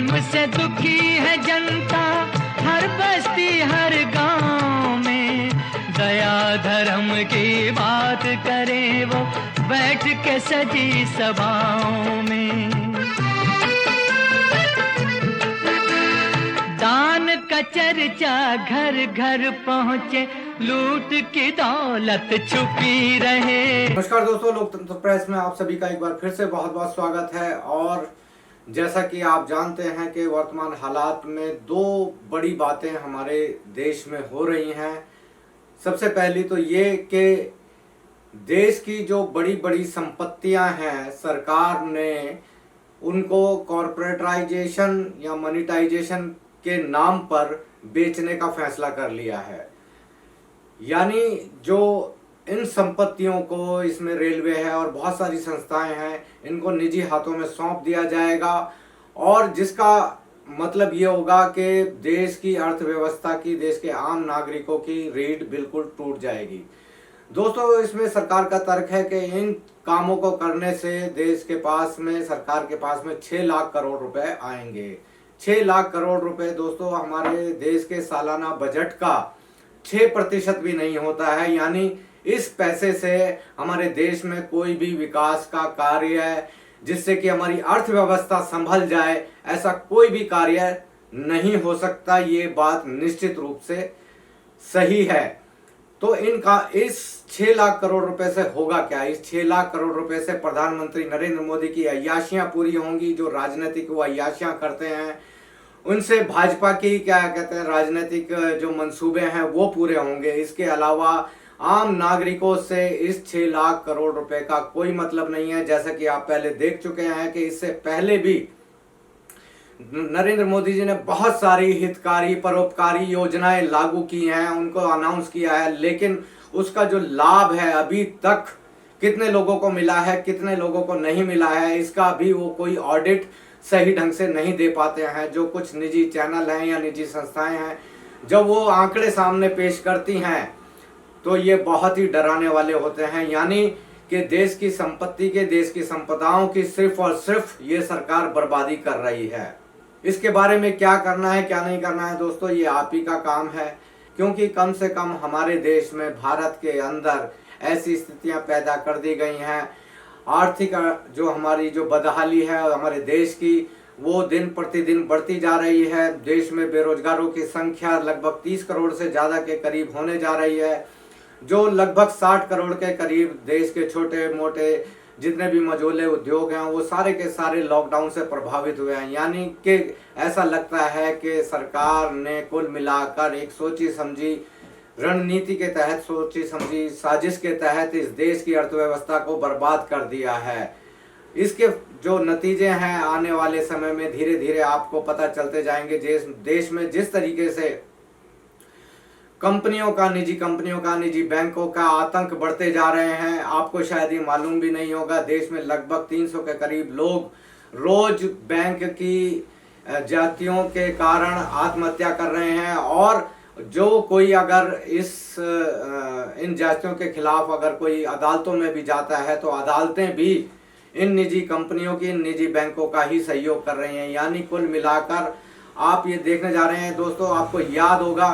से दुखी है जनता, हर बस्ती हर गांव में। दया धर्म की बात करे वो बैठ के सजी सभाओं में। दान का चर्चा घर घर पहुंचे, लूट की दौलत छुपी रहे। नमस्कार दोस्तों, लोकतंत्र प्रेस में आप सभी का एक बार फिर से बहुत बहुत स्वागत है। और जैसा कि आप जानते हैं कि वर्तमान हालात में दो बड़ी बातें हमारे देश में हो रही हैं। सबसे पहली तो ये कि देश की जो बड़ी बड़ी संपत्तियां हैं, सरकार ने उनको कॉर्पोरेटाइजेशन या मॉनिटाइजेशन के नाम पर बेचने का फैसला कर लिया है। यानी जो इन संपत्तियों को, इसमें रेलवे है और बहुत सारी संस्थाएं हैं, इनको निजी हाथों में सौंप दिया जाएगा। और जिसका मतलब ये होगा कि देश की अर्थव्यवस्था की, देश के आम नागरिकों की रीढ़ बिल्कुल टूट जाएगी। दोस्तों, इसमें सरकार का तर्क है कि इन कामों को करने से देश के पास में, सरकार के पास में 6 लाख करोड़ रुपए आएंगे। 6 लाख करोड़ रुपए दोस्तों हमारे देश के सालाना बजट का 6% भी नहीं होता है। यानी इस पैसे से हमारे देश में कोई भी विकास का कार्य, जिससे कि हमारी अर्थव्यवस्था संभल जाए, ऐसा कोई भी कार्य नहीं हो सकता। ये बात निश्चित रूप से सही है। तो इनका इस 6 लाख करोड़ रुपए से होगा क्या? इस 6 लाख करोड़ रुपए से प्रधानमंत्री नरेंद्र मोदी की अय्याशियां पूरी होंगी। जो राजनीतिक वो अय्याशियां करते हैं, उनसे भाजपा की क्या कहते हैं, राजनीतिक जो मंसूबे हैं वो पूरे होंगे। इसके अलावा आम नागरिकों से इस 6 लाख करोड़ रुपए का कोई मतलब नहीं है। जैसा कि आप पहले देख चुके हैं कि इससे पहले भी नरेंद्र मोदी जी ने बहुत सारी हितकारी, परोपकारी योजनाएं लागू की हैं, उनको अनाउंस किया है, लेकिन उसका जो लाभ है अभी तक कितने लोगों को मिला है, कितने लोगों को नहीं मिला है, इसका भी वो कोई ऑडिट सही ढंग से नहीं दे पाते हैं। जो कुछ निजी चैनल हैं या निजी संस्थाएं हैं, जब वो आंकड़े सामने पेश करती हैं तो ये बहुत ही डराने वाले होते हैं। यानी कि देश की संपत्ति के, देश की संपदाओं की सिर्फ और सिर्फ ये सरकार बर्बादी कर रही है। इसके बारे में क्या करना है, क्या नहीं करना है दोस्तों, ये आप ही का काम है। क्योंकि कम से कम हमारे देश में, भारत के अंदर ऐसी स्थितियां पैदा कर दी गई हैं। आर्थिक जो हमारी जो बदहाली है हमारे देश की, वो दिन प्रतिदिन बढ़ती जा रही है। देश में बेरोजगारों की संख्या लगभग 30 करोड़ से ज़्यादा के करीब होने जा रही है। जो लगभग 60 करोड़ के करीब देश के छोटे मोटे जितने भी मझोले उद्योग हैं, वो सारे के सारे लॉकडाउन से प्रभावित हुए हैं। यानी कि ऐसा लगता है कि सरकार ने कुल मिलाकर एक सोची समझी रणनीति के तहत, सोची समझी साजिश के तहत इस देश की अर्थव्यवस्था को बर्बाद कर दिया है। इसके जो नतीजे हैं आने वाले समय में धीरे धीरे आपको पता चलते जाएंगे। देश में जिस तरीके से कंपनियों का, निजी बैंकों का आतंक बढ़ते जा रहे हैं, आपको शायद ये मालूम भी नहीं होगा। देश में लगभग 300 के करीब लोग रोज बैंक की जातियों के कारण आत्महत्या कर रहे हैं। और जो कोई अगर इन जातियों के खिलाफ अगर कोई अदालतों में भी जाता है, तो अदालतें भी इन निजी कंपनियों की, इन निजी बैंकों का ही सहयोग कर रही हैं। यानी कुल मिलाकर आप ये देखने जा रहे हैं दोस्तों, आपको याद होगा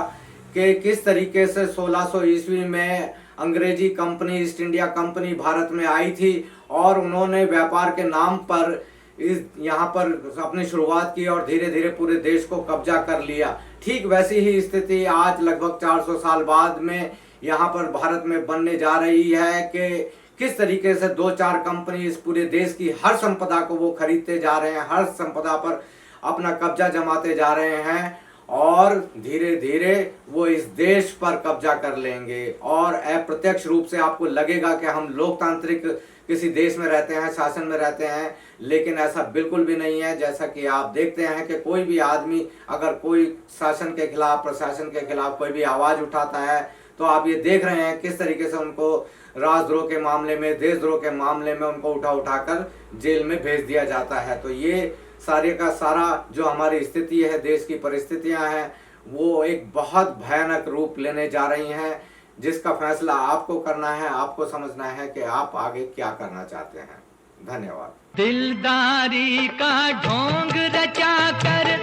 कि किस तरीके से 1600 ईस्वी में अंग्रेजी company east India company Bharat में आई थी और उन्होंने व्यापार के नाम पर यहाँ पर अपनी शुरुआत की और धीरे धीरे पूरे देश को कब्जा कर लिया। ठीक वैसी ही स्थिति आज लगभग 400 साल बाद में यहाँ पर भारत में बनने जा रही है कि किस तरीके से 2-4 कंपनी इस पूरे देश की हर संपदा को वो खरीदते जा रहे हैं, हर संपदा पर अपना कब्जा जमाते जा रहे हैं और धीरे धीरे वो इस देश पर कब्जा कर लेंगे। और अप्रत्यक्ष रूप से आपको लगेगा कि हम लोकतांत्रिक किसी देश में रहते हैं, शासन में रहते हैं, लेकिन ऐसा बिल्कुल भी नहीं है। जैसा कि आप देखते हैं कि कोई भी आदमी अगर कोई शासन के खिलाफ, प्रशासन के खिलाफ कोई भी आवाज उठाता है, तो आप ये देख रहे हैं किस तरीके से उनको राजद्रोह के मामले में, देशद्रोह के मामले में उनको उठाकर जेल में भेज दिया जाता है। तो ये सारे का सारा जो हमारी स्थिति है, देश की परिस्थितियां हैं, वो एक बहुत भयानक रूप लेने जा रही हैं, जिसका फैसला आपको करना है। आपको समझना है कि आप आगे क्या करना चाहते हैं। धन्यवाद। दिलदारी का ढोंग रचा कर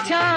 इच्छा